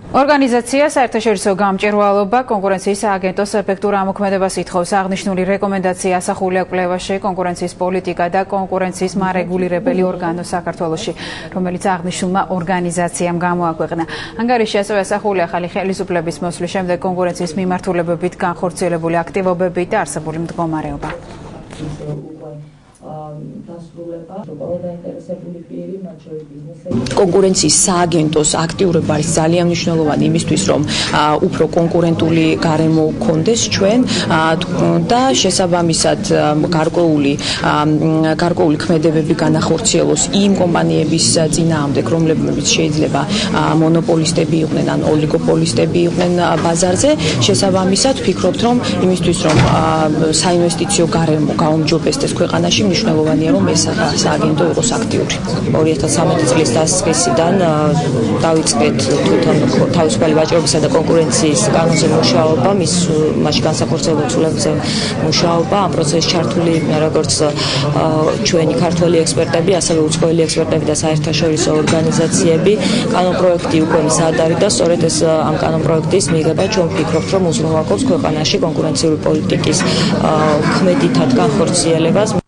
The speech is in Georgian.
ორგანიზაცია საერთაშორისო გამჭვირვალობა კონკურენციის სააგენტოს ეფექტურ ამოქმედებას ითხოვს. აღნიშნული რეკომენდაცია ასახულია კვლევაში კონკურენციის პოლიტიკა და კონკურენციის მარეგულირებელი ორგანო საქართველოში, რომელიც აღნიშნულმა ორგანიზაციამ გამოაქვეყნა. ანგარიში ასევე ასახულია ახალი ხელისუფლების მოსვლის შემდეგ კონკურენციის მიმართულებებით განხორციელებული აქტივობები და არსებული მდგომარეობა. კონკურენციის სააგენტოს აქტიურობა არის ძალიან მნიშვნელოვანი იმისთვის, რომ უფრო კონკურენტული გარემო გქონდეს ჩვენ და შესაბამისად გარკვეული ქმედებები განახორციელოს იმ კომპანიების წინააღმდეგ, რომლებიც შეიძლება მონოპოლისტები იყვნენ ან ოლიგოპოლისტები იყვნენ ბაზარზე. შესაბამისად ვფიქრობთ, რომ იმისთვის, რომ საინვესტიციო გარემო გაუმჯობესდეს ქვეყანაში, მნიშვნელოვანია, რომ ეს სააგენტო იყოს აქტიური. 2013 წლის დასაწყისიდან დავიწყეთ თვითონ თავისუფალი ვაჭრობისა და კონკურენციის კანონზე მუშაობა, მასში განსახორციელებლად ცვლილებზე მუშაობა. ამ პროცესში ჩართული როგორც ჩვენი ქართველი ექსპერტები, ასევე უცხოელი ექსპერტები და საერთაშორისო ორგანიზაციები. კანონპროექტი უკვე მზად არის და სწორედ ეს ამ კანონპროექტის მიღება ჩვენ ვფიქრობთ, რომ უზრუნველყოფს ქვეყანაში კონკურენციული პოლიტიკის ქმედითად განხორციელებას.